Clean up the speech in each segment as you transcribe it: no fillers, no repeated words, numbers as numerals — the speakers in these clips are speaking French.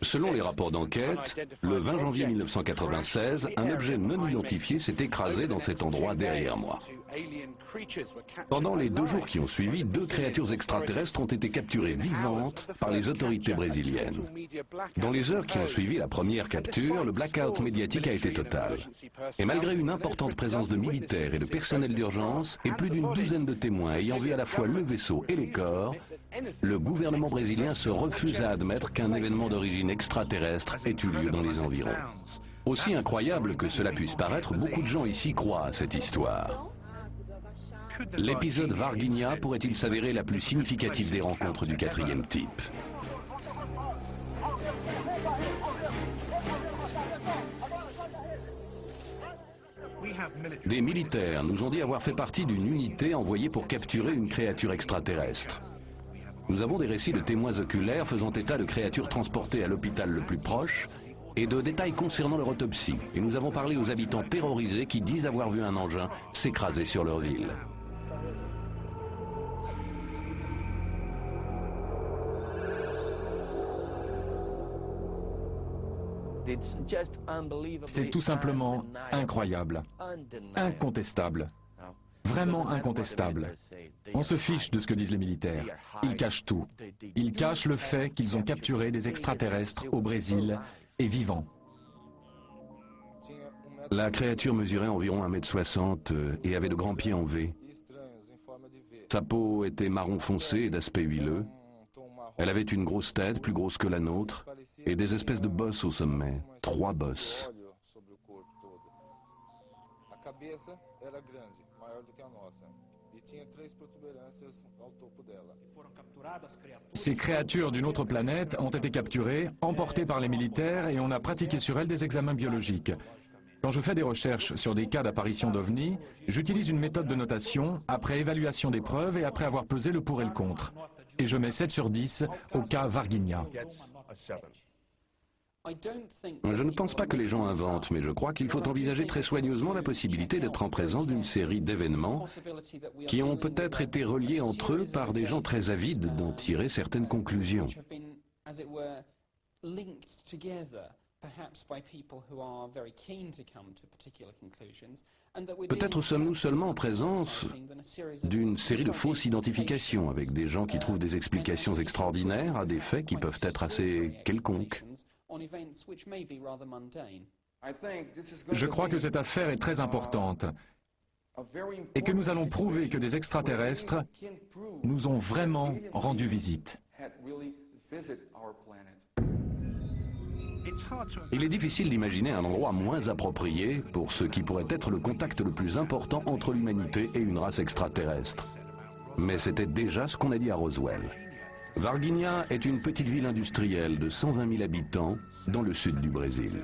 Selon les rapports d'enquête, le 20 janvier 1996, un objet non identifié s'est écrasé dans cet endroit derrière moi. Pendant les 2 jours qui ont suivi, 2 créatures extraterrestres ont été capturées vivantes par les autorités brésiliennes. Dans les heures qui ont suivi la première capture, le blackout médiatique a été total. Et malgré une importante présence de militaires et de personnel d'urgence et plus d'une douzaine de témoins ayant vu à la fois le vaisseau et les corps, le gouvernement brésilien se refuse à admettre qu'un événement d'origine extraterrestre ait eu lieu dans les environs. Aussi incroyable que cela puisse paraître, beaucoup de gens ici croient à cette histoire. L'épisode Varginha pourrait-il s'avérer la plus significative des rencontres du 4e type? Des militaires nous ont dit avoir fait partie d'une unité envoyée pour capturer une créature extraterrestre. Nous avons des récits de témoins oculaires faisant état de créatures transportées à l'hôpital le plus proche et de détails concernant leur autopsie. Et nous avons parlé aux habitants terrorisés qui disent avoir vu un engin s'écraser sur leur ville. C'est tout simplement incroyable, incontestable, vraiment incontestable. On se fiche de ce que disent les militaires. Ils cachent tout. Ils cachent le fait qu'ils ont capturé des extraterrestres au Brésil et vivants. La créature mesurait environ 1,60 m et avait de grands pieds en V. Sa peau était marron foncé et d'aspect huileux. Elle avait une grosse tête, plus grosse que la nôtre, et des espèces de bosses au sommet, 3 bosses. Ces créatures d'une autre planète ont été capturées, emportées par les militaires et on a pratiqué sur elles des examens biologiques. Quand je fais des recherches sur des cas d'apparition d'OVNI, j'utilise une méthode de notation après évaluation des preuves et après avoir pesé le pour et le contre. Et je mets 7 sur 10 au cas Varginha. Je ne pense pas que les gens inventent, mais je crois qu'il faut envisager très soigneusement la possibilité d'être en présence d'une série d'événements qui ont peut-être été reliés entre eux par des gens très avides d'en tirer certaines conclusions. Peut-être sommes-nous seulement en présence d'une série de fausses identifications avec des gens qui trouvent des explications extraordinaires à des faits qui peuvent être assez quelconques. Je crois que cette affaire est très importante et que nous allons prouver que des extraterrestres nous ont vraiment rendu visite. Il est difficile d'imaginer un endroit moins approprié pour ce qui pourrait être le contact le plus important entre l'humanité et une race extraterrestre. Mais c'était déjà ce qu'on a dit à Roswell. Varginha est une petite ville industrielle de 120 000 habitants dans le sud du Brésil.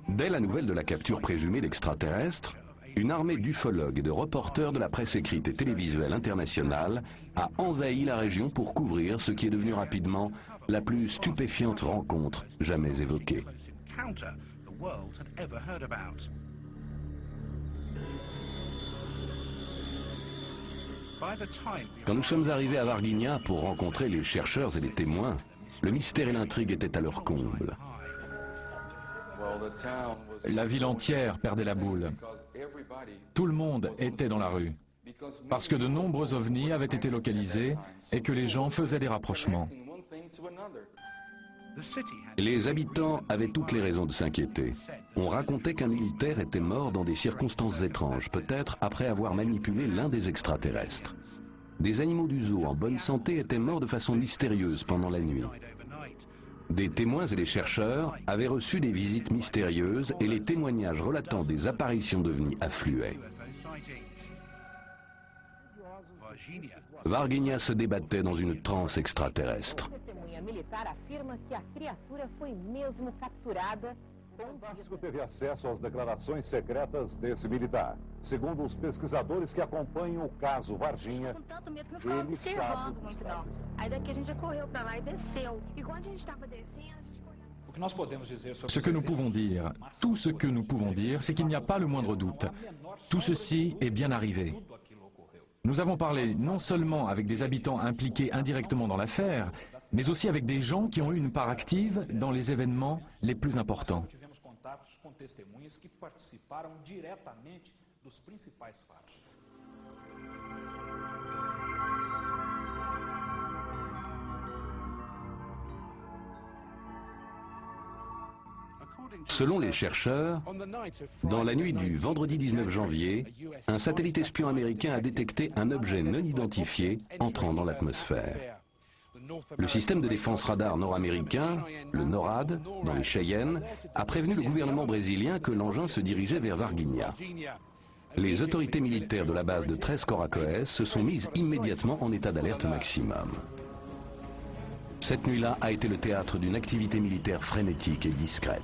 Dès la nouvelle de la capture présumée d'extraterrestres, une armée d'ufologues et de reporters de la presse écrite et télévisuelle internationale a envahi la région pour couvrir ce qui est devenu rapidement la plus stupéfiante rencontre jamais évoquée. Quand nous sommes arrivés à Varginha pour rencontrer les chercheurs et les témoins, le mystère et l'intrigue étaient à leur comble. La ville entière perdait la boule. Tout le monde était dans la rue, parce que de nombreux ovnis avaient été localisés et que les gens faisaient des rapprochements. Les habitants avaient toutes les raisons de s'inquiéter. On racontait qu'un militaire était mort dans des circonstances étranges, peut-être après avoir manipulé l'un des extraterrestres. Des animaux du zoo en bonne santé étaient morts de façon mystérieuse pendant la nuit. Des témoins et des chercheurs avaient reçu des visites mystérieuses et les témoignages relatant des apparitions d'ovnis affluaient. Varginha se débattait dans une transe extraterrestre. O Fantástico teve acesso às declarações secretas desse militar. Segundo os pesquisadores que acompanham o caso Varginha, com tanto medo que não ficava observando muito não. Aí daqui a gente já correu para lá e desceu. E quando a gente estava descendo, a gente olhava. Ce que nous pouvons dire, tout ce que nous pouvons dire, c'est qu'il n'y a pas le moindre doute. Tout ceci est bien arrivé. Nous avons parlé non seulement avec des habitants impliqués indirectement dans l'affaire, mais aussi avec des gens qui ont eu une part active dans les événements les plus importants. Tivemos contatos com testemunhas que participaram diretamente dos principais fatos. Selon les chercheurs, dans la nuit du vendredi 19 janvier, un satellite espion américain a détecté un objet non identifié entrant dans l'atmosphère. Le système de défense radar nord-américain, le NORAD, dans les Cheyennes, a prévenu le gouvernement brésilien que l'engin se dirigeait vers Varginha. Les autorités militaires de la base de Três Coracoes se sont mises immédiatement en état d'alerte maximum. Cette nuit-là a été le théâtre d'une activité militaire frénétique et discrète.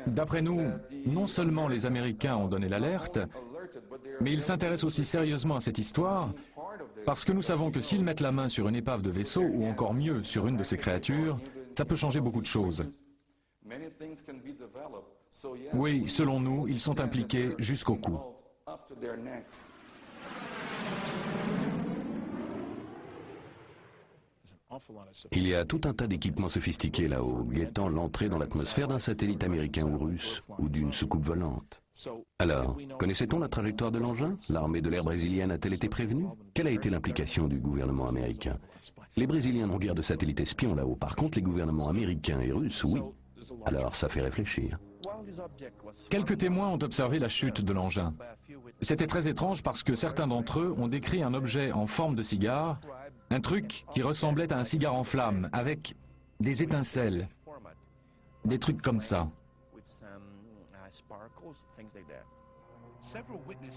D'après nous, non seulement les Américains ont donné l'alerte, mais ils s'intéressent aussi sérieusement à cette histoire, parce que nous savons que s'ils mettent la main sur une épave de vaisseau, ou encore mieux, sur une de ces créatures, ça peut changer beaucoup de choses. Oui, selon nous, ils sont impliqués jusqu'au cou. Il y a tout un tas d'équipements sophistiqués là-haut, guettant l'entrée dans l'atmosphère d'un satellite américain ou russe, ou d'une soucoupe volante. Alors, connaissait-on la trajectoire de l'engin? L'armée de l'air brésilienne a-t-elle été prévenue? Quelle a été l'implication du gouvernement américain? Les Brésiliens n'ont guère de satellites espions là-haut, par contre les gouvernements américains et russes, oui. Alors ça fait réfléchir. Quelques témoins ont observé la chute de l'engin. C'était très étrange parce que certains d'entre eux ont décrit un objet en forme de cigare, un truc qui ressemblait à un cigare en flammes, avec des étincelles, des trucs comme ça.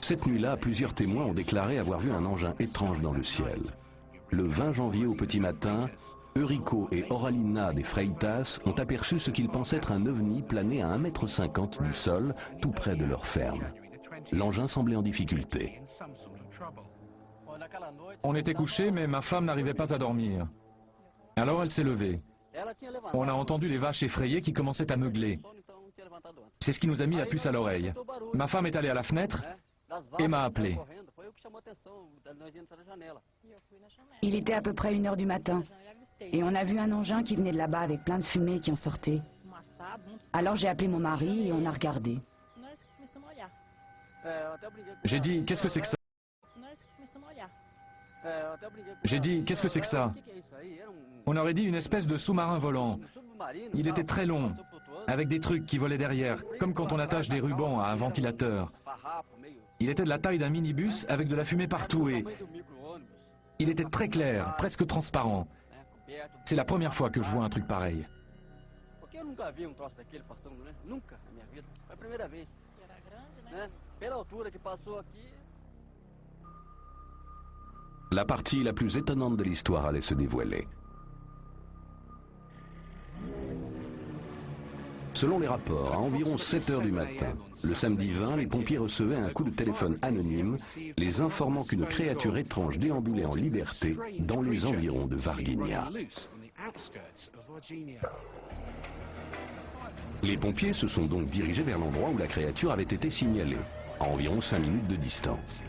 Cette nuit-là, plusieurs témoins ont déclaré avoir vu un engin étrange dans le ciel. Le 20 janvier au petit matin, Eurico et Oralina des Freitas ont aperçu ce qu'ils pensaient être un ovni plané à 1,50 m du sol, tout près de leur ferme. L'engin semblait en difficulté. On était couchés, mais ma femme n'arrivait pas à dormir. Alors elle s'est levée. On a entendu les vaches effrayées qui commençaient à meugler. C'est ce qui nous a mis la puce à l'oreille. Ma femme est allée à la fenêtre et m'a appelé. Il était à peu près 1 h du matin. Et on a vu un engin qui venait de là-bas avec plein de fumée qui en sortait. Alors j'ai appelé mon mari et on a regardé. J'ai dit, qu'est-ce que c'est que ça? J'ai dit, qu'est-ce que c'est que ça? On aurait dit une espèce de sous-marin volant. Il était très long, avec des trucs qui volaient derrière, comme quand on attache des rubans à un ventilateur. Il était de la taille d'un minibus avec de la fumée partout et il était très clair, presque transparent. C'est la première fois que je vois un truc pareil. La partie la plus étonnante de l'histoire allait se dévoiler. Selon les rapports, à environ 7 h du matin, le samedi 20, les pompiers recevaient un coup de téléphone anonyme les informant qu'une créature étrange déambulait en liberté dans les environs de Varginha. Les pompiers se sont donc dirigés vers l'endroit où la créature avait été signalée, à environ 5 minutes de distance.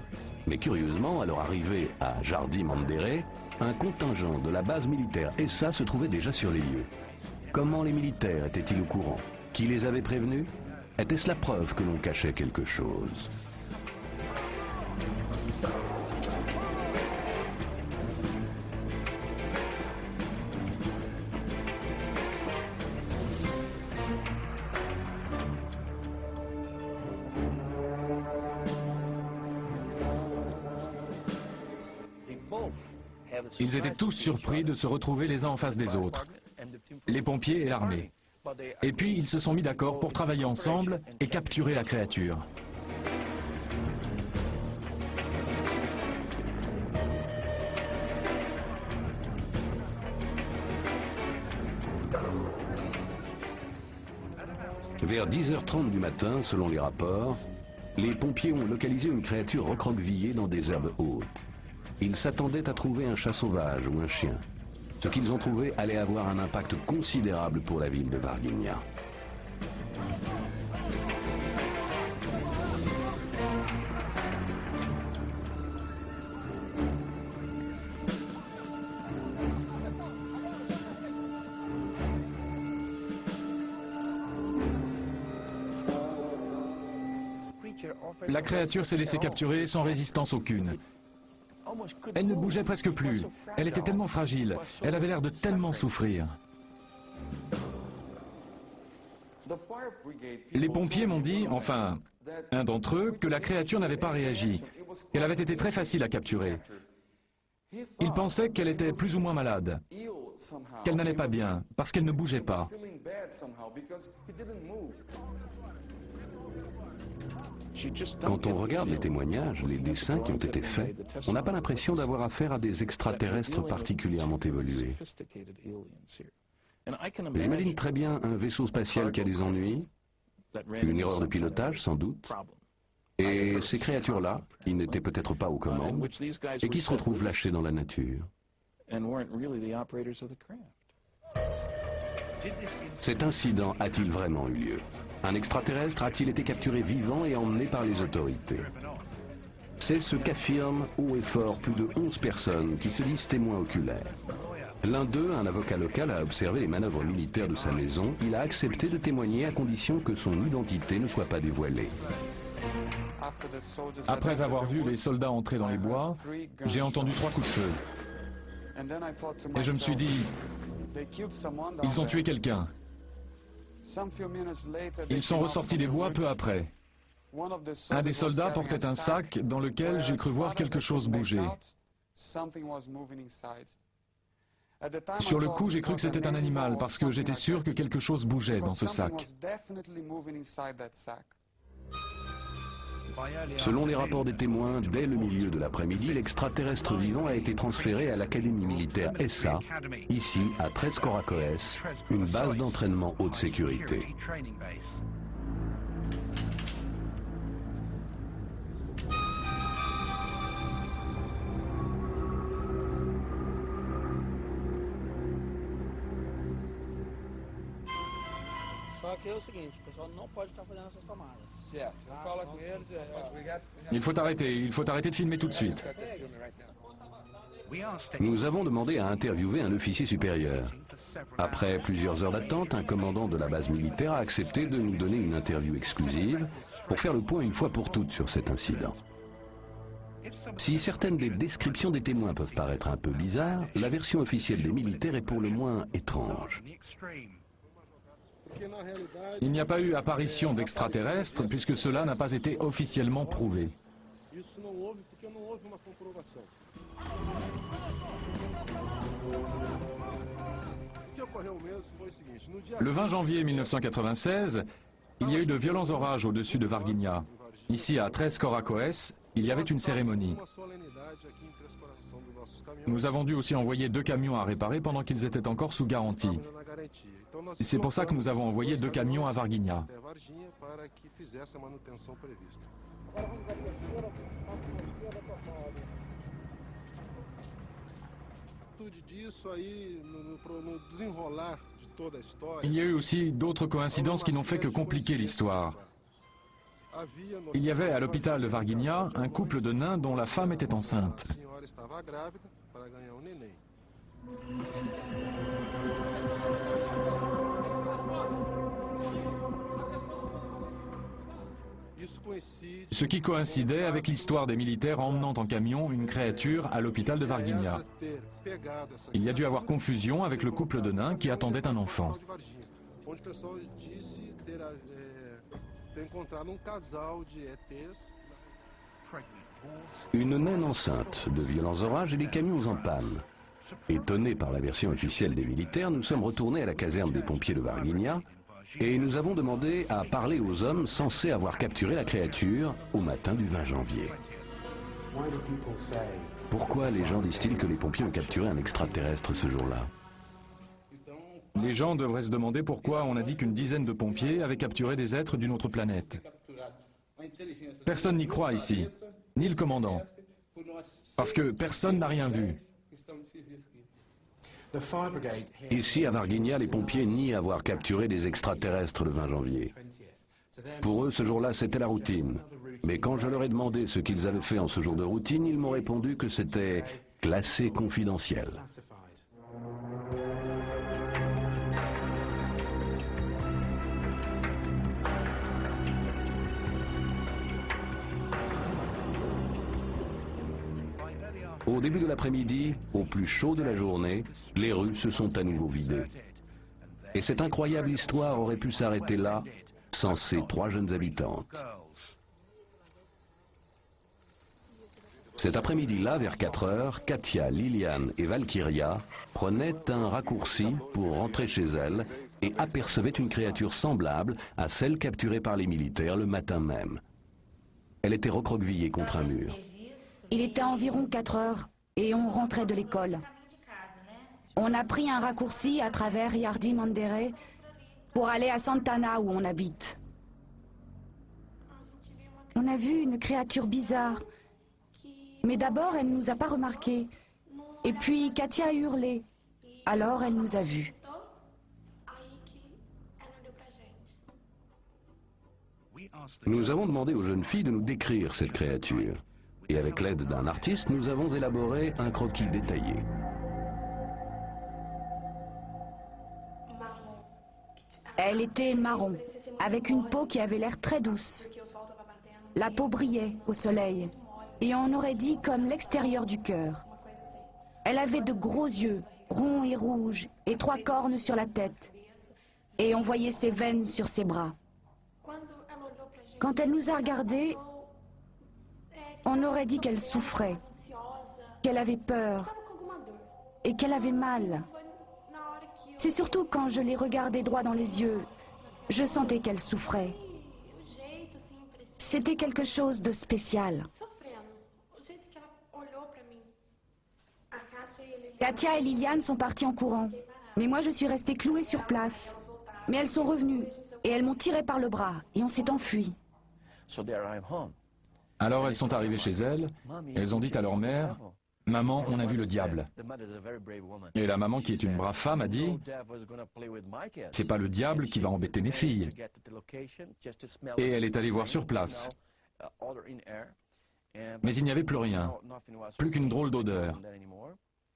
Mais curieusement, à leur arrivée à Jardim Mandere, un contingent de la base militaire ESA se trouvait déjà sur les lieux. Comment les militaires étaient-ils au courant? Qui les avait prévenus? Était-ce la preuve que l'on cachait quelque chose? Ils étaient tous surpris de se retrouver les uns en face des autres, les pompiers et l'armée. Et puis ils se sont mis d'accord pour travailler ensemble et capturer la créature. Vers 10h30 du matin, selon les rapports, les pompiers ont localisé une créature recroquevillée dans des herbes hautes. Ils s'attendaient à trouver un chat sauvage ou un chien. Ce qu'ils ont trouvé allait avoir un impact considérable pour la ville de Varginha. La créature s'est laissée capturer sans résistance aucune. Elle ne bougeait presque plus. Elle était tellement fragile. Elle avait l'air de tellement souffrir. Les pompiers m'ont dit, enfin, un d'entre eux, que la créature n'avait pas réagi, qu'elle avait été très facile à capturer. Ils pensaient qu'elle était plus ou moins malade, qu'elle n'allait pas bien, parce qu'elle ne bougeait pas. Quand on regarde les témoignages, les dessins qui ont été faits, on n'a pas l'impression d'avoir affaire à des extraterrestres particulièrement évolués. J'imagine très bien un vaisseau spatial qui a des ennuis, une erreur de pilotage sans doute, et ces créatures-là, qui n'étaient peut-être pas aux commandes, et qui se retrouvent lâchées dans la nature. Cet incident a-t-il vraiment eu lieu? Un extraterrestre a-t-il été capturé vivant et emmené par les autorités? C'est ce qu'affirment haut et fort plus de 11 personnes qui se disent témoins oculaires. L'un d'eux, un avocat local, a observé les manœuvres militaires de sa maison. Il a accepté de témoigner à condition que son identité ne soit pas dévoilée. Après avoir vu les soldats entrer dans les bois, j'ai entendu 3 coups de feu. Et je me suis dit, ils ont tué quelqu'un. Ils sont ressortis des bois peu après. Un des soldats portait un sac dans lequel j'ai cru voir quelque chose bouger. Sur le coup, j'ai cru que c'était un animal parce que j'étais sûr que quelque chose bougeait dans ce sac. Selon les rapports des témoins, dès le milieu de l'après-midi, l'extraterrestre vivant a été transféré à l'académie militaire ESSA, ici à Tres Coracoes, une base d'entraînement haute sécurité. Il faut arrêter de filmer tout de suite. Nous avons demandé à interviewer un officier supérieur. Après plusieurs heures d'attente, un commandant de la base militaire a accepté de nous donner une interview exclusive pour faire le point une fois pour toutes sur cet incident. Si certaines des descriptions des témoins peuvent paraître un peu bizarres, la version officielle des militaires est pour le moins étrange. Il n'y a pas eu apparition d'extraterrestres puisque cela n'a pas été officiellement prouvé. Le 20 janvier 1996, il y a eu de violents orages au-dessus de Varginha. Ici à Tres Coracoes, il y avait une cérémonie. Nous avons dû aussi envoyer 2 camions à réparer pendant qu'ils étaient encore sous garantie. C'est pour ça que nous avons envoyé 2 camions à Varginha. Il y a eu aussi d'autres coïncidences qui n'ont fait que compliquer l'histoire. Il y avait à l'hôpital de Varginha un couple de nains dont la femme était enceinte. Ce qui coïncidait avec l'histoire des militaires emmenant en camion une créature à l'hôpital de Varginha. Il y a dû avoir confusion avec le couple de nains qui attendait un enfant. Une naine enceinte, de violents orages et des camions en panne. Étonnés par la version officielle des militaires, nous sommes retournés à la caserne des pompiers de Varginha et nous avons demandé à parler aux hommes censés avoir capturé la créature au matin du 20 janvier. Pourquoi les gens disent-ils que les pompiers ont capturé un extraterrestre ce jour-là? Les gens devraient se demander pourquoi on a dit qu'une dizaine de pompiers avaient capturé des êtres d'une autre planète. Personne n'y croit ici, ni le commandant, parce que personne n'a rien vu. Ici, à Varginha, les pompiers nient avoir capturé des extraterrestres le 20 janvier. Pour eux, ce jour-là, c'était la routine. Mais quand je leur ai demandé ce qu'ils avaient fait en ce jour de routine, ils m'ont répondu que c'était classé confidentiel. Au début de l'après-midi, au plus chaud de la journée, les rues se sont à nouveau vidées. Et cette incroyable histoire aurait pu s'arrêter là, sans ces 3 jeunes habitantes. Cet après-midi-là, vers 4 heures, Katia, Liliane et Valkyria prenaient un raccourci pour rentrer chez elles et apercevaient une créature semblable à celle capturée par les militaires le matin même. Elle était recroquevillée contre un mur. Il était environ 4 heures et on rentrait de l'école. On a pris un raccourci à travers Yardi Mandere pour aller à Santana où on habite. On a vu une créature bizarre, mais d'abord elle ne nous a pas remarqué. Et puis Katia a hurlé, alors elle nous a vus. Nous avons demandé aux jeunes filles de nous décrire cette créature. Et avec l'aide d'un artiste, nous avons élaboré un croquis détaillé. Elle était marron, avec une peau qui avait l'air très douce. La peau brillait au soleil, et on aurait dit comme l'extérieur du cœur. Elle avait de gros yeux, ronds et rouges, et 3 cornes sur la tête. Et on voyait ses veines sur ses bras. Quand elle nous a regardés, on aurait dit qu'elle souffrait, qu'elle avait peur et qu'elle avait mal. C'est surtout quand je l'ai regardée droit dans les yeux, je sentais qu'elle souffrait. C'était quelque chose de spécial. Katia et Liliane sont parties en courant, mais moi je suis restée clouée sur place. Mais elles sont revenues et elles m'ont tirée par le bras et on s'est enfui. Alors elles sont arrivées chez elles, et elles ont dit à leur mère, « Maman, on a vu le diable. » Et la maman, qui est une brave femme, a dit, « C'est pas le diable qui va embêter mes filles. » Et elle est allée voir sur place. Mais il n'y avait plus rien, plus qu'une drôle d'odeur.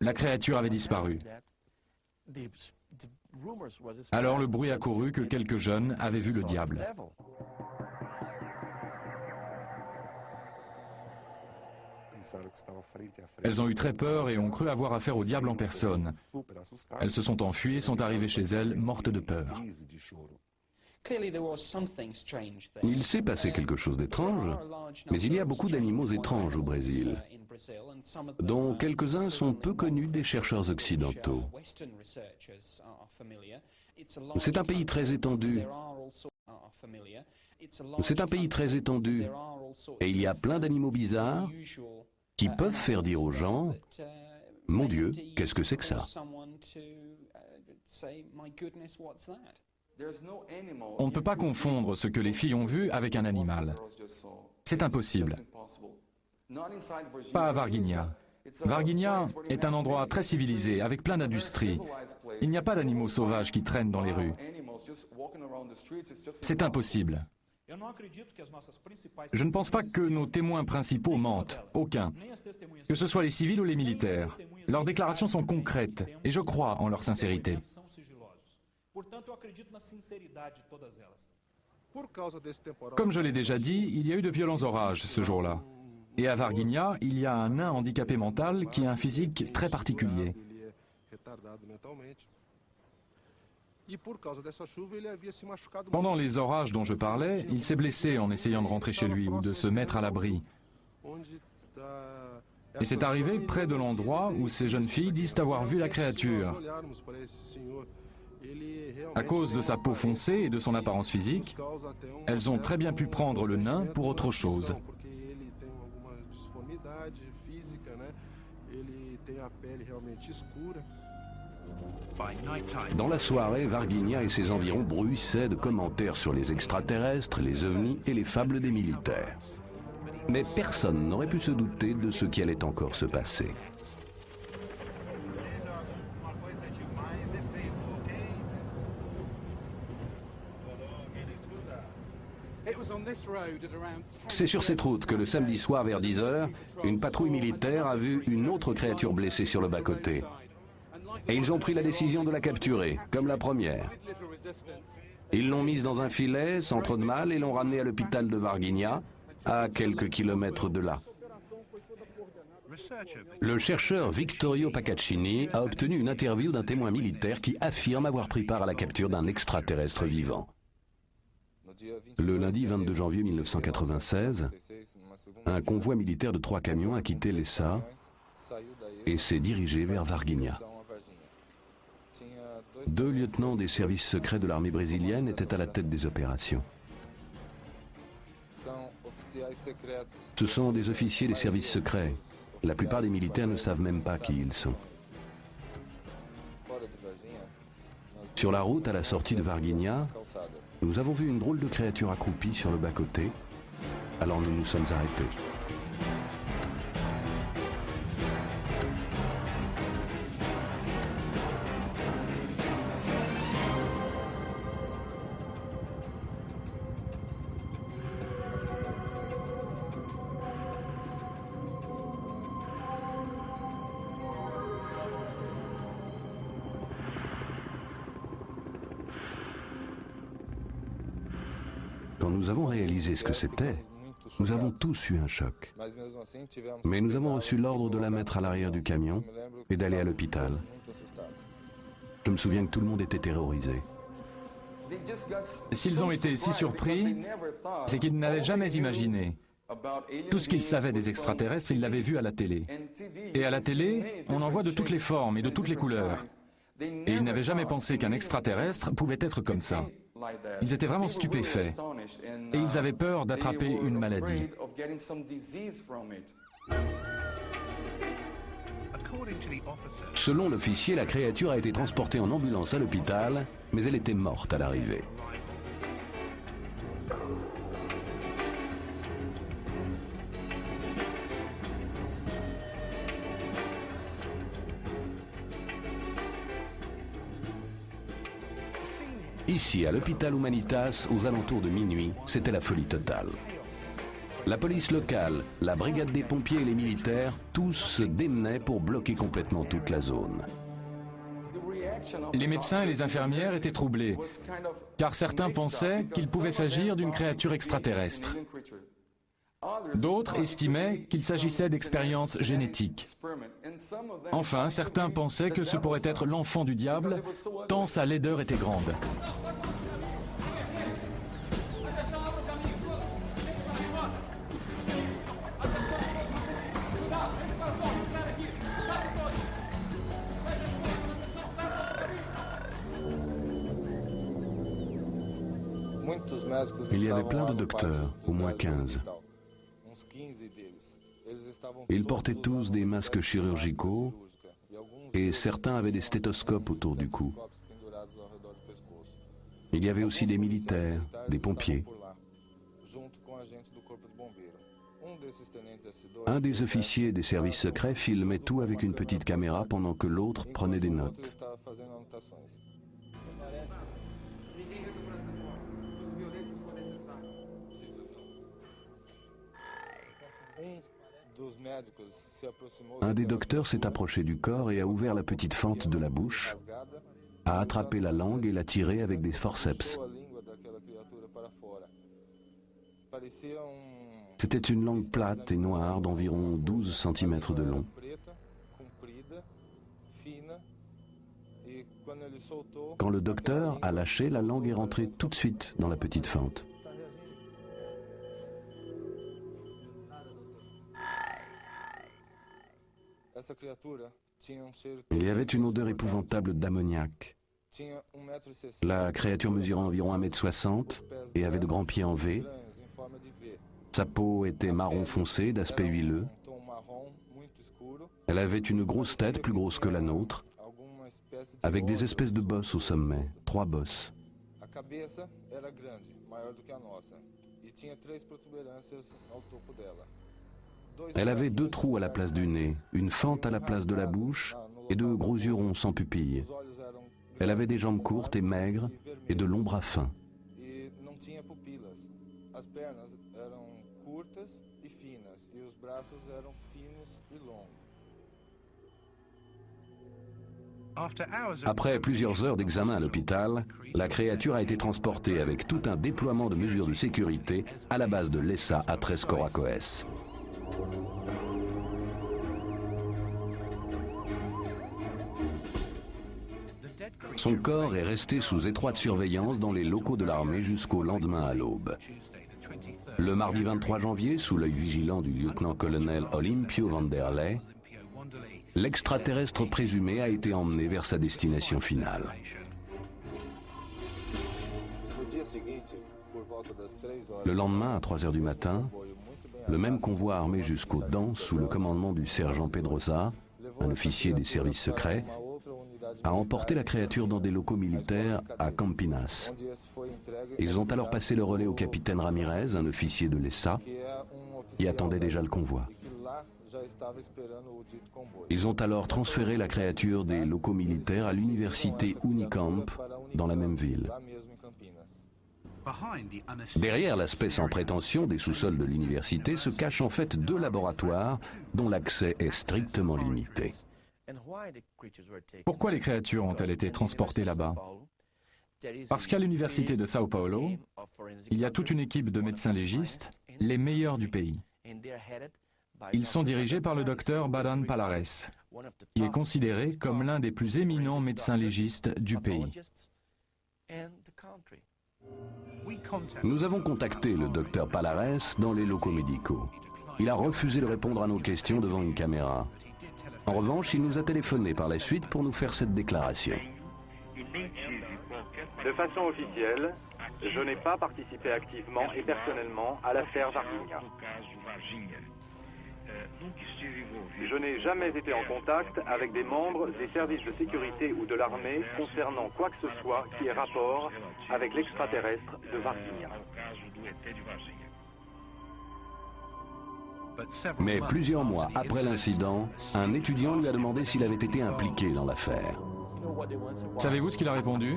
La créature avait disparu. Alors le bruit a couru que quelques jeunes avaient vu le diable. Elles ont eu très peur et ont cru avoir affaire au diable en personne. Elles se sont enfuies et sont arrivées chez elles, mortes de peur. Il s'est passé quelque chose d'étrange, mais il y a beaucoup d'animaux étranges au Brésil, dont quelques-uns sont peu connus des chercheurs occidentaux. C'est un pays très étendu. C'est un pays très étendu, et il y a plein d'animaux bizarres qui peuvent faire dire aux gens « Mon Dieu, qu'est-ce que c'est que ça ?» On ne peut pas confondre ce que les filles ont vu avec un animal. C'est impossible. Pas à Varginha. Varginha est un endroit très civilisé, avec plein d'industries. Il n'y a pas d'animaux sauvages qui traînent dans les rues. C'est impossible. Je ne pense pas que nos témoins principaux mentent, aucun. Que ce soit les civils ou les militaires. Leurs déclarations sont concrètes, et je crois en leur sincérité. Comme je l'ai déjà dit, il y a eu de violents orages ce jour-là. Et à Varginha, il y a un nain handicapé mental qui a un physique très particulier. Pendant les orages dont je parlais, il s'est blessé en essayant de rentrer chez lui ou de se mettre à l'abri. Et c'est arrivé près de l'endroit où ces jeunes filles disent avoir vu la créature. À cause de sa peau foncée et de son apparence physique, elles ont très bien pu prendre le nain pour autre chose. Dans la soirée, Varginha et ses environs bruissaient de commentaires sur les extraterrestres, les ovnis et les fables des militaires. Mais personne n'aurait pu se douter de ce qui allait encore se passer. C'est sur cette route que le samedi soir vers 10 h, une patrouille militaire a vu une autre créature blessée sur le bas-côté. Et ils ont pris la décision de la capturer, comme la première. Ils l'ont mise dans un filet, sans trop de mal, et l'ont ramenée à l'hôpital de Varginha, à quelques kilomètres de là. Le chercheur Vittorio Paccaccini a obtenu une interview d'un témoin militaire qui affirme avoir pris part à la capture d'un extraterrestre vivant. Le lundi 22 janvier 1996, un convoi militaire de 3 camions a quitté Lessa et s'est dirigé vers Varginha. 2 lieutenants des services secrets de l'armée brésilienne étaient à la tête des opérations. Ce sont des officiers des services secrets. La plupart des militaires ne savent même pas qui ils sont. Sur la route à la sortie de Varginha, nous avons vu une drôle de créature accroupie sur le bas-côté. Alors nous nous sommes arrêtés. Quand nous avons réalisé ce que c'était, nous avons tous eu un choc. Mais nous avons reçu l'ordre de la mettre à l'arrière du camion et d'aller à l'hôpital. Je me souviens que tout le monde était terrorisé. S'ils ont été si surpris, c'est qu'ils n'avaient jamais imaginé. Tout ce qu'ils savaient des extraterrestres, ils l'avaient vu à la télé. Et à la télé, on en voit de toutes les formes et de toutes les couleurs. Et ils n'avaient jamais pensé qu'un extraterrestre pouvait être comme ça. Ils étaient vraiment stupéfaits et ils avaient peur d'attraper une maladie. Selon l'officier, la créature a été transportée en ambulance à l'hôpital, mais elle était morte à l'arrivée. Ici, à l'hôpital Humanitas, aux alentours de minuit, c'était la folie totale. La police locale, la brigade des pompiers et les militaires, tous se démenaient pour bloquer complètement toute la zone. Les médecins et les infirmières étaient troublés, car certains pensaient qu'il pouvait s'agir d'une créature extraterrestre. D'autres estimaient qu'il s'agissait d'expériences génétiques. Enfin, certains pensaient que ce pourrait être l'enfant du diable, tant sa laideur était grande. Il y avait plein de docteurs, au moins 15. Ils portaient tous des masques chirurgicaux et certains avaient des stéthoscopes autour du cou. Il y avait aussi des militaires, des pompiers. Un des officiers des services secrets filmait tout avec une petite caméra pendant que l'autre prenait des notes. Un des docteurs s'est approché du corps et a ouvert la petite fente de la bouche, a attrapé la langue et l'a tirée avec des forceps. C'était une langue plate et noire d'environ 12 cm de long. Quand le docteur a lâché, la langue est rentrée tout de suite dans la petite fente. Il y avait une odeur épouvantable d'ammoniac. La créature mesurait environ 1,60 m et avait de grands pieds en V. Sa peau était marron foncé, d'aspect huileux. Elle avait une grosse tête, plus grosse que la nôtre. avec des espèces de bosses au sommet, 3 bosses. A cabeça era grande, maior do que a nossa, e tinha 3 protuberâncias ao topo dela. Elle avait 2 trous à la place du nez, une fente à la place de la bouche et 2 gros yeux ronds sans pupilles. Elle avait des jambes courtes et maigres et de longs bras fins. E não tinha pupilas. As pernas eram curtas e finas, e os braços eram finos e longos. Après plusieurs heures d'examen à l'hôpital, la créature a été transportée avec tout un déploiement de mesures de sécurité à la base de l'ESA à Tres Coracoes. Son corps est resté sous étroite surveillance dans les locaux de l'armée jusqu'au lendemain à l'aube. Le mardi 23 janvier, sous l'œil vigilant du lieutenant-colonel Olimpio Vanderlei, l'extraterrestre présumé a été emmené vers sa destination finale. Le lendemain, à 3 heures du matin, le même convoi armé jusqu'aux dents, sous le commandement du sergent Pedrosa, un officier des services secrets, a emporté la créature dans des locaux militaires à Campinas. Ils ont alors passé le relais au capitaine Ramirez, un officier de l'ESA, qui attendait déjà le convoi. Ils ont alors transféré la créature des locaux militaires à l'université Unicamp, dans la même ville. Derrière l'aspect sans prétention des sous-sols de l'université se cachent en fait 2 laboratoires dont l'accès est strictement limité. Pourquoi les créatures ont-elles été transportées là-bas? Parce qu'à l'université de Sao Paulo, il y a toute une équipe de médecins légistes, les meilleurs du pays. Ils sont dirigés par le docteur Badan Palares, qui est considéré comme l'un des plus éminents médecins légistes du pays. Nous avons contacté le docteur Palares dans les locaux médicaux. Il a refusé de répondre à nos questions devant une caméra. En revanche, il nous a téléphoné par la suite pour nous faire cette déclaration. De façon officielle, je n'ai pas participé activement et personnellement à l'affaire Varginha. Je n'ai jamais été en contact avec des membres des services de sécurité ou de l'armée concernant quoi que ce soit qui ait rapport avec l'extraterrestre de Varginha. Mais plusieurs mois après l'incident, un étudiant lui a demandé s'il avait été impliqué dans l'affaire. Savez-vous ce qu'il a répondu?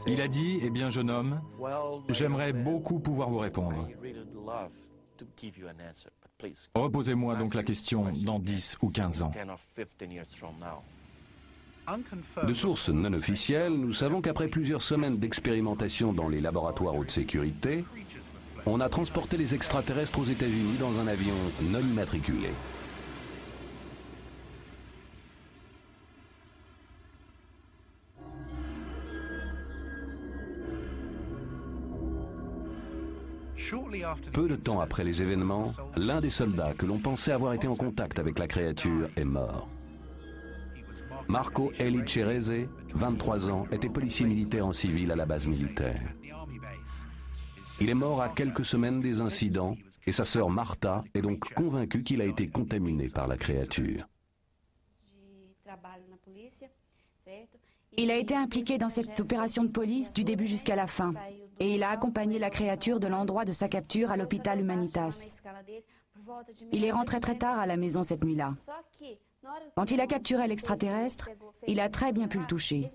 Il a dit, eh bien jeune homme, j'aimerais beaucoup pouvoir vous répondre. Reposez-moi donc la question dans 10 ou 15 ans. De sources non officielles, nous savons qu'après plusieurs semaines d'expérimentation dans les laboratoires haute sécurité, on a transporté les extraterrestres aux États-Unis dans un avion non immatriculé. Peu de temps après les événements, l'un des soldats que l'on pensait avoir été en contact avec la créature est mort. Marco Eli Cerese, 23 ans, était policier militaire en civil à la base militaire. Il est mort à quelques semaines des incidents et sa sœur Martha est donc convaincue qu'il a été contaminé par la créature. Il a été impliqué dans cette opération de police du début jusqu'à la fin. Et il a accompagné la créature de l'endroit de sa capture à l'hôpital Humanitas. Il est rentré très tard à la maison cette nuit-là. Quand il a capturé l'extraterrestre, il a très bien pu le toucher.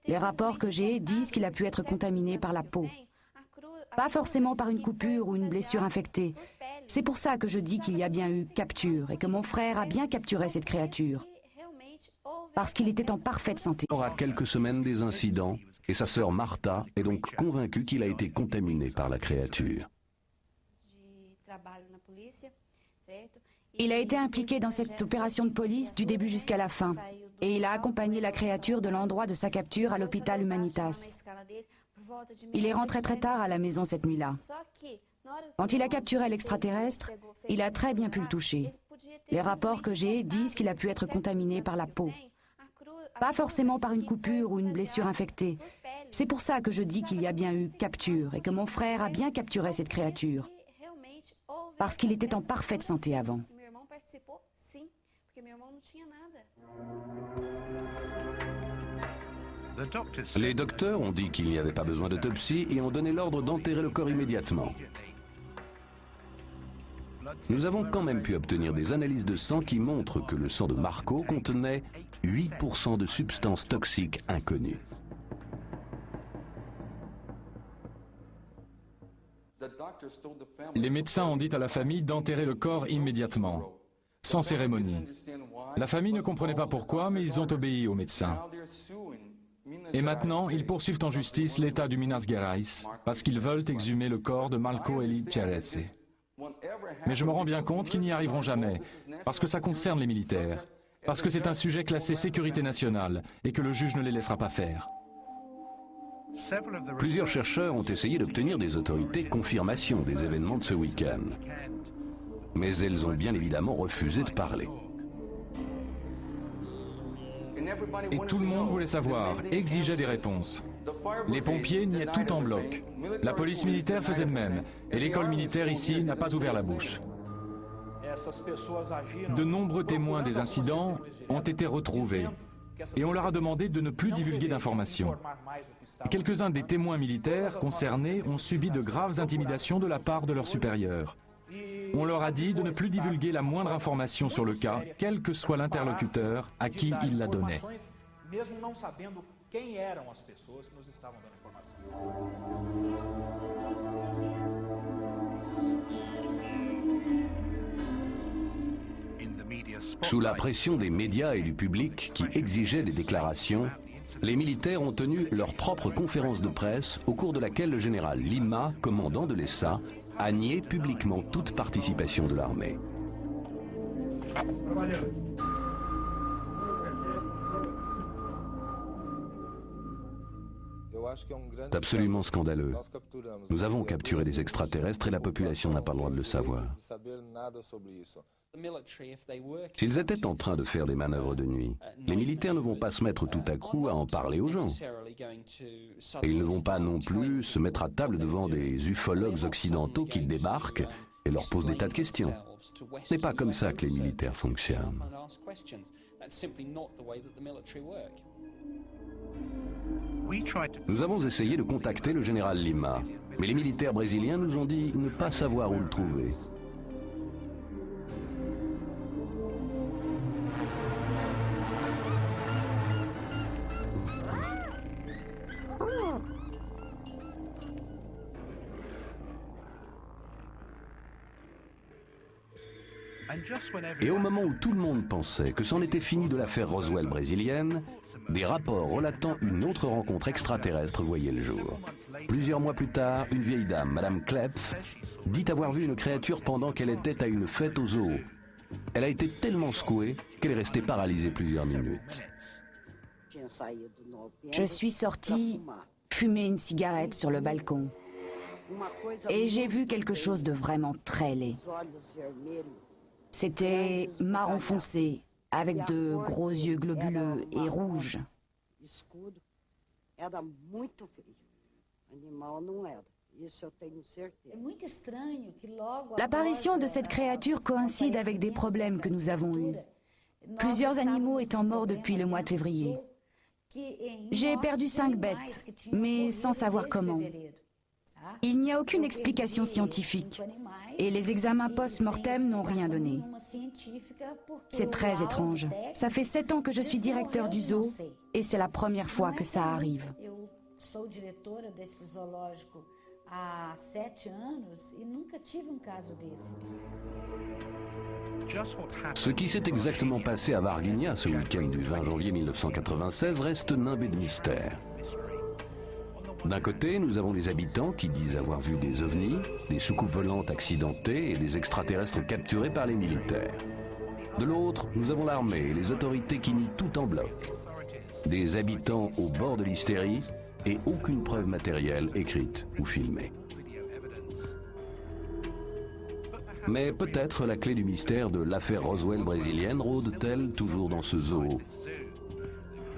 Les rapports que j'ai disent qu'il a pu être contaminé par la peau. Pas forcément par une coupure ou une blessure infectée. C'est pour ça que je dis qu'il y a bien eu capture et que mon frère a bien capturé cette créature. Parce qu'il était en parfaite santé. Mort à quelques semaines des incidents et sa sœur Martha est donc convaincue qu'il a été contaminé par la créature. Il a été impliqué dans cette opération de police du début jusqu'à la fin. Et il a accompagné la créature de l'endroit de sa capture à l'hôpital Humanitas. Il est rentré très tard à la maison cette nuit-là. Quand il a capturé l'extraterrestre, il a très bien pu le toucher. Les rapports que j'ai disent qu'il a pu être contaminé par la peau. Pas forcément par une coupure ou une blessure infectée. C'est pour ça que je dis qu'il y a bien eu capture et que mon frère a bien capturé cette créature. Parce qu'il était en parfaite santé avant. Les docteurs ont dit qu'il n'y avait pas besoin d'autopsie et ont donné l'ordre d'enterrer le corps immédiatement. Nous avons quand même pu obtenir des analyses de sang qui montrent que le sang de Marco contenait 8% de substances toxiques inconnues. Les médecins ont dit à la famille d'enterrer le corps immédiatement, sans cérémonie. La famille ne comprenait pas pourquoi, mais ils ont obéi aux médecins. Et maintenant, ils poursuivent en justice l'État du Minas Gerais, parce qu'ils veulent exhumer le corps de Marco Eli Tcherese. Mais je me rends bien compte qu'ils n'y arriveront jamais, parce que ça concerne les militaires, parce que c'est un sujet classé sécurité nationale, et que le juge ne les laissera pas faire. Plusieurs chercheurs ont essayé d'obtenir des autorités confirmation des événements de ce week-end. Mais elles ont bien évidemment refusé de parler. Et tout le monde voulait savoir, exigeait des réponses. Les pompiers niaient tout en bloc. La police militaire faisait de même. Et l'école militaire ici n'a pas ouvert la bouche. De nombreux témoins des incidents ont été retrouvés. Et on leur a demandé de ne plus divulguer d'informations. Quelques-uns des témoins militaires concernés ont subi de graves intimidations de la part de leurs supérieurs. On leur a dit de ne plus divulguer la moindre information sur le cas, quel que soit l'interlocuteur à qui ils la donnaient. Sous la pression des médias et du public qui exigeaient des déclarations, les militaires ont tenu leur propre conférence de presse au cours de laquelle le général Lima, commandant de l'ESA, a nié publiquement toute participation de l'armée. C'est absolument scandaleux. Nous avons capturé des extraterrestres et la population n'a pas le droit de le savoir. S'ils étaient en train de faire des manœuvres de nuit, les militaires ne vont pas se mettre tout à coup à en parler aux gens. Et ils ne vont pas non plus se mettre à table devant des ufologues occidentaux qui débarquent et leur posent des tas de questions. Ce n'est pas comme ça que les militaires fonctionnent. Nous avons essayé de contacter le général Lima, mais les militaires brésiliens nous ont dit ne pas savoir où le trouver. Et au moment où tout le monde pensait que c'en était fini de l'affaire Roswell brésilienne, des rapports relatant une autre rencontre extraterrestre voyaient le jour. Plusieurs mois plus tard, une vieille dame, Madame Klepf, dit avoir vu une créature pendant qu'elle était à une fête au zoo. Elle a été tellement secouée qu'elle est restée paralysée plusieurs minutes. Je suis sortie fumer une cigarette sur le balcon. Et j'ai vu quelque chose de vraiment très laid. C'était marron foncé, avec de gros yeux globuleux et rouges. L'apparition de cette créature coïncide avec des problèmes que nous avons eus. Plusieurs animaux étant morts depuis le mois de février. J'ai perdu 5 bêtes, mais sans savoir comment. Il n'y a aucune explication scientifique et les examens post-mortem n'ont rien donné. C'est très étrange. Ça fait 7 ans que je suis directeur du zoo et c'est la première fois que ça arrive. Ce qui s'est exactement passé à Varginha ce week-end du 20 janvier 1996 reste nimbé de mystère. D'un côté, nous avons les habitants qui disent avoir vu des ovnis, des soucoupes volantes accidentées et des extraterrestres capturés par les militaires. De l'autre, nous avons l'armée et les autorités qui nient tout en bloc. Des habitants au bord de l'hystérie et aucune preuve matérielle écrite ou filmée. Mais peut-être la clé du mystère de l'affaire Roswell brésilienne rôde-t-elle toujours dans ce zoo.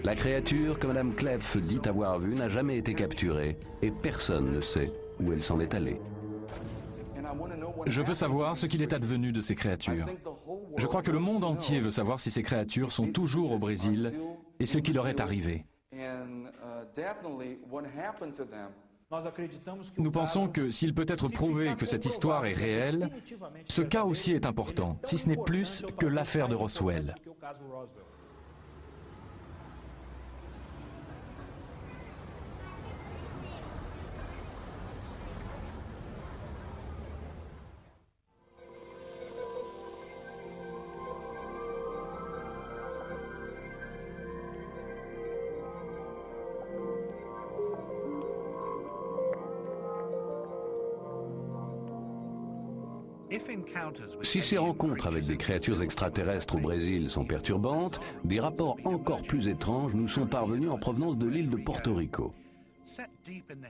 La créature que Mme Klepf dit avoir vue n'a jamais été capturée et personne ne sait où elle s'en est allée. Je veux savoir ce qu'il est advenu de ces créatures. Je crois que le monde entier veut savoir si ces créatures sont toujours au Brésil et ce qui leur est arrivé. Nous pensons que s'il peut être prouvé que cette histoire est réelle, ce cas aussi est important, si ce n'est plus que l'affaire de Roswell. Si ces rencontres avec des créatures extraterrestres au Brésil sont perturbantes, des rapports encore plus étranges nous sont parvenus en provenance de l'île de Porto Rico.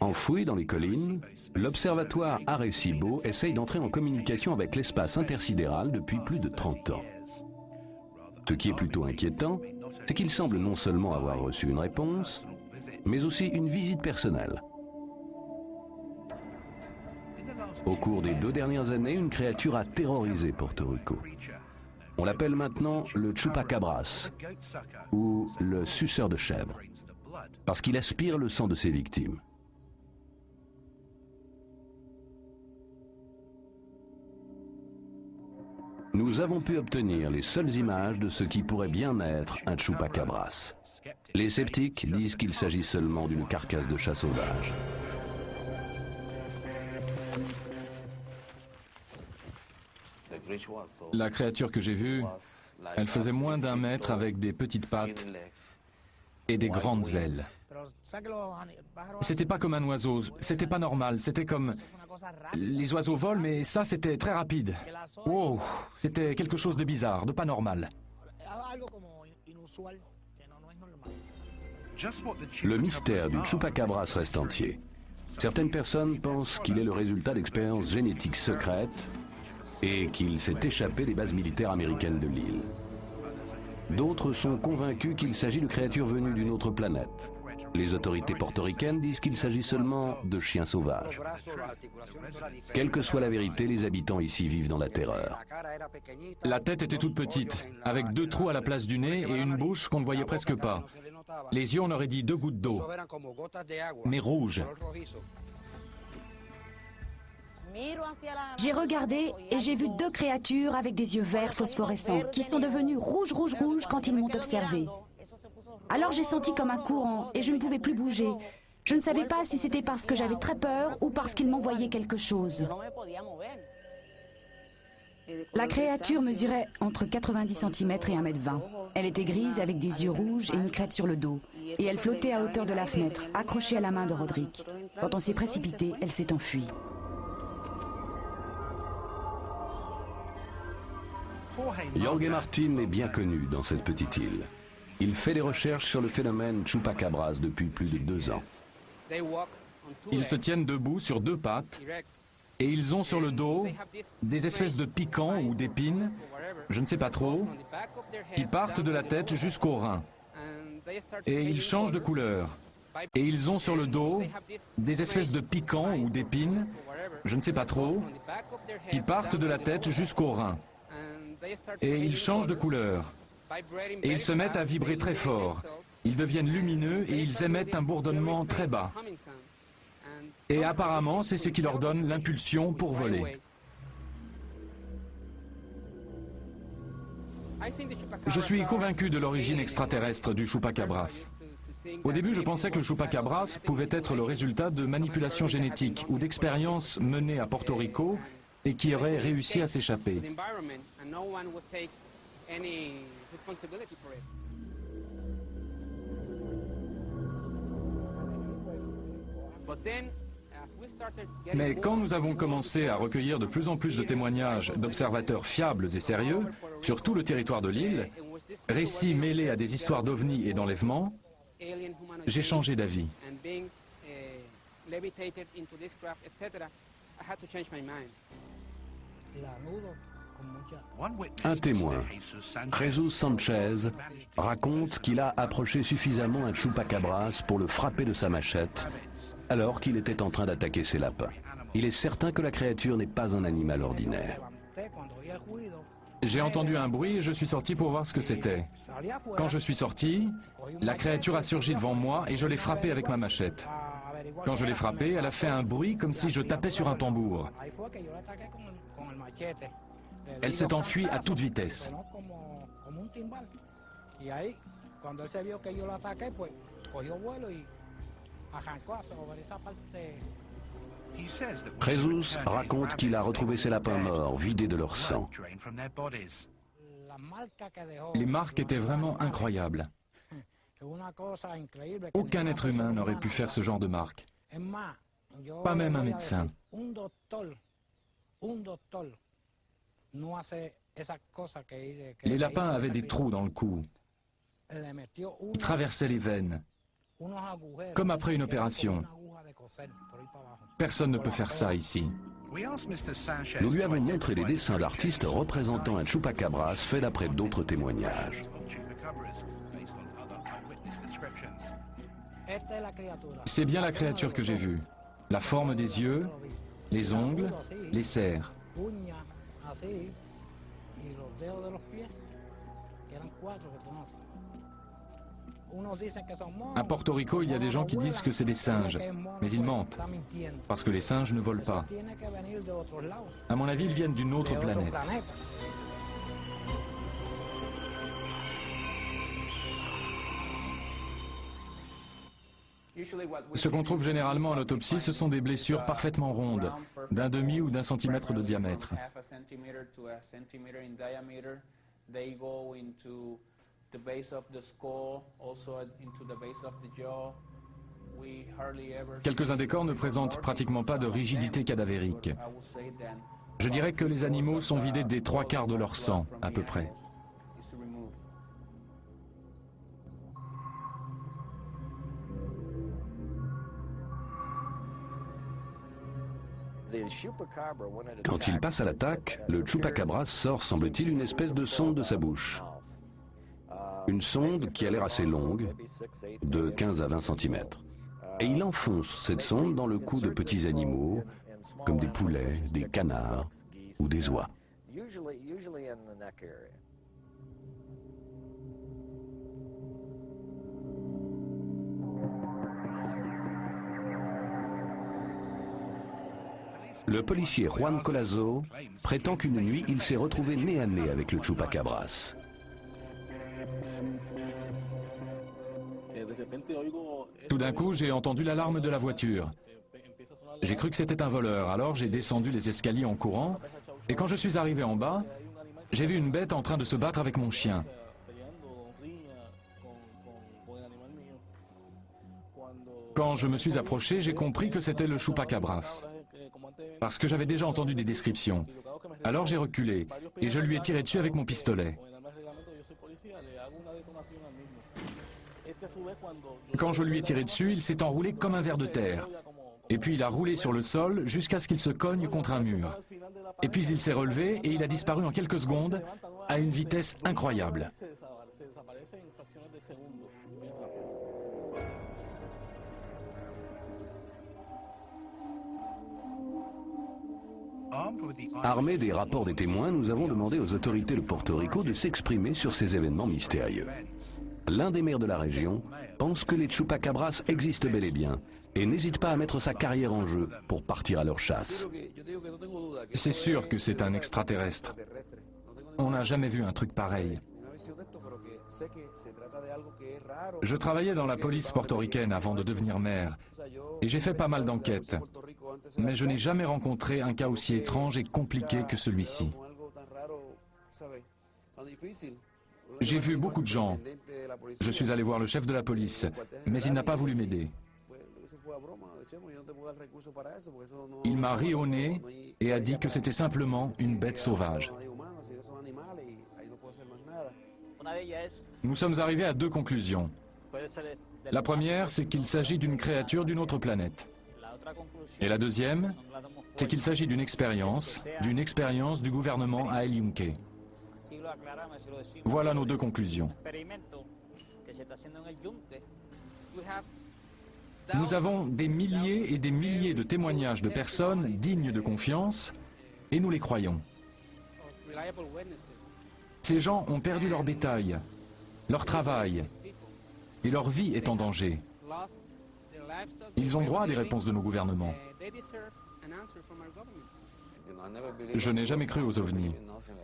Enfoui dans les collines, l'observatoire Arecibo essaye d'entrer en communication avec l'espace intersidéral depuis plus de 30 ans. Ce qui est plutôt inquiétant, c'est qu'il semble non seulement avoir reçu une réponse, mais aussi une visite personnelle. Au cours des 2 dernières années, une créature a terrorisé Porto Rico. On l'appelle maintenant le chupacabras, ou le suceur de chèvre, parce qu'il aspire le sang de ses victimes. Nous avons pu obtenir les seules images de ce qui pourrait bien être un chupacabras. Les sceptiques disent qu'il s'agit seulement d'une carcasse de chat sauvage. La créature que j'ai vue, elle faisait moins d'1 mètre avec des petites pattes et des grandes ailes. C'était pas comme un oiseau, c'était pas normal, c'était comme... Les oiseaux volent, mais ça c'était très rapide. Wow, c'était quelque chose de bizarre, de pas normal. Le mystère du chupacabras reste entier. Certaines personnes pensent qu'il est le résultat d'expériences génétiques secrètes et qu'il s'est échappé des bases militaires américaines de l'île. D'autres sont convaincus qu'il s'agit de créatures venues d'une autre planète. Les autorités portoricaines disent qu'il s'agit seulement de chiens sauvages. Quelle que soit la vérité, les habitants ici vivent dans la terreur. La tête était toute petite, avec 2 trous à la place du nez et une bouche qu'on ne voyait presque pas. Les yeux, on aurait dit 2 gouttes d'eau, mais rouges. J'ai regardé et j'ai vu 2 créatures avec des yeux verts phosphorescents qui sont devenus rouges quand ils m'ont observé. Alors j'ai senti comme un courant et je ne pouvais plus bouger. Je ne savais pas si c'était parce que j'avais très peur ou parce qu'ils m'envoyaient quelque chose. La créature mesurait entre 90 cm et 1,20 m. Elle était grise avec des yeux rouges et une crête sur le dos. Et elle flottait à hauteur de la fenêtre, accrochée à la main de Roderick. Quand on s'est précipité, elle s'est enfuie. Jorge Martin est bien connu dans cette petite île. Il fait des recherches sur le phénomène chupacabras depuis plus de 2 ans. Ils se tiennent debout sur 2 pattes et ils ont sur le dos des espèces de piquants ou d'épines, je ne sais pas trop, qui partent de la tête jusqu'aux reins. Et ils changent de couleur. Et ils ont sur le dos des espèces de piquants ou d'épines, je ne sais pas trop, qui partent de la tête jusqu'aux reins. Et ils changent de couleur. Et ils se mettent à vibrer très fort. Ils deviennent lumineux et ils émettent un bourdonnement très bas. Et apparemment, c'est ce qui leur donne l'impulsion pour voler. Je suis convaincu de l'origine extraterrestre du chupacabras. Au début, je pensais que le chupacabras pouvait être le résultat de manipulations génétiques ou d'expériences menées à Porto Rico et qui auraient réussi à s'échapper. Mais quand nous avons commencé à recueillir de plus en plus de témoignages d'observateurs fiables et sérieux sur tout le territoire de l'île, récits mêlés à des histoires d'ovnis et d'enlèvements, j'ai changé d'avis. Un témoin, Jesus Sanchez, raconte qu'il a approché suffisamment un chupacabras pour le frapper de sa machette alors qu'il était en train d'attaquer ses lapins. Il est certain que la créature n'est pas un animal ordinaire. J'ai entendu un bruit et je suis sorti pour voir ce que c'était. Quand je suis sorti, la créature a surgi devant moi et je l'ai frappée avec ma machette. Quand je l'ai frappée, elle a fait un bruit comme si je tapais sur un tambour. Elle s'est enfuie à toute vitesse. Jesus raconte qu'il a retrouvé ces lapins morts, vidés de leur sang. Les marques étaient vraiment incroyables. Aucun être humain n'aurait pu faire ce genre de marques. Pas même un médecin. Les lapins avaient des trous dans le cou. Ils traversaient les veines. Comme après une opération. Personne ne peut faire ça ici. Nous lui avons montré des dessins d'artistes représentant un chupacabras fait d'après d'autres témoignages. C'est bien la créature que j'ai vue. La forme des yeux, les ongles, les serres. À Porto Rico, il y a des gens qui disent que c'est des singes, mais ils mentent, parce que les singes ne volent pas. À mon avis, ils viennent d'une autre planète. Ce qu'on trouve génélement en autopsie, ce sont des blessures parfaitement rondes, d'un demi ou d'un centimètre de diamètre. Quelques-uns des corps ne présentent pratiquement pas de rigidité cadavérique. Je dirais que les animaux sont vidés des 3/4 de leur sang, à peu près. Quand il passe à l'attaque, le chupacabras sort, semble-t-il, une espèce de sonde de sa bouche. Une sonde qui a l'air assez longue, de 15 à 20 cm. Et il enfonce cette sonde dans le cou de petits animaux, comme des poulets, des canards ou des oies. Le policier Juan Colazo prétend qu'une nuit, il s'est retrouvé nez à nez avec le chupacabras. Tout d'un coup, j'ai entendu l'alarme de la voiture. J'ai cru que c'était un voleur, alors j'ai descendu les escaliers en courant, et quand je suis arrivé en bas, j'ai vu une bête en train de se battre avec mon chien. Quand je me suis approché, j'ai compris que c'était le chupacabras, parce que j'avais déjà entendu des descriptions. Alors j'ai reculé, et je lui ai tiré dessus avec mon pistolet. Quand je lui ai tiré dessus, il s'est enroulé comme un ver de terre. Et puis il a roulé sur le sol jusqu'à ce qu'il se cogne contre un mur. Et puis il s'est relevé et il a disparu en quelques secondes à une vitesse incroyable. Armés des rapports des témoins, nous avons demandé aux autorités de Porto Rico de s'exprimer sur ces événements mystérieux. L'un des maires de la région pense que les chupacabras existent bel et bien et n'hésite pas à mettre sa carrière en jeu pour partir à leur chasse. C'est sûr que c'est un extraterrestre. On n'a jamais vu un truc pareil. Je travaillais dans la police portoricaine avant de devenir maire et j'ai fait pas mal d'enquêtes. Mais je n'ai jamais rencontré un cas aussi étrange et compliqué que celui-ci. J'ai vu beaucoup de gens. Je suis allé voir le chef de la police, mais il n'a pas voulu m'aider. Il m'a ri au nez et a dit que c'était simplement une bête sauvage. Nous sommes arrivés à deux conclusions. La première, c'est qu'il s'agit d'une créature d'une autre planète. Et la deuxième, c'est qu'il s'agit d'une expérience du gouvernement à El Yunque. Voilà nos deux conclusions. Nous avons des milliers et des milliers de témoignages de personnes dignes de confiance et nous les croyons. Ces gens ont perdu leur bétail, leur travail, et leur vie est en danger. Ils ont droit à des réponses de nos gouvernements. Je n'ai jamais cru aux ovnis.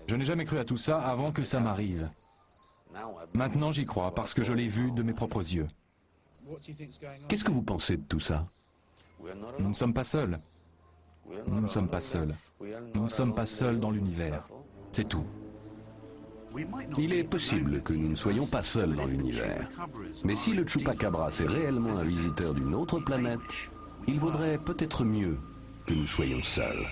Je n'ai jamais cru à tout ça avant que ça m'arrive. Maintenant j'y crois parce que je l'ai vu de mes propres yeux. Qu'est-ce que vous pensez de tout ça? Nous ne sommes pas seuls. Nous ne sommes pas seuls. Nous ne sommes pas seuls dans l'univers. C'est tout. Il est possible que nous ne soyons pas seuls dans l'univers. Mais si le Chupacabra est réellement un visiteur d'une autre planète, il vaudrait peut-être mieux que nous soyons seuls.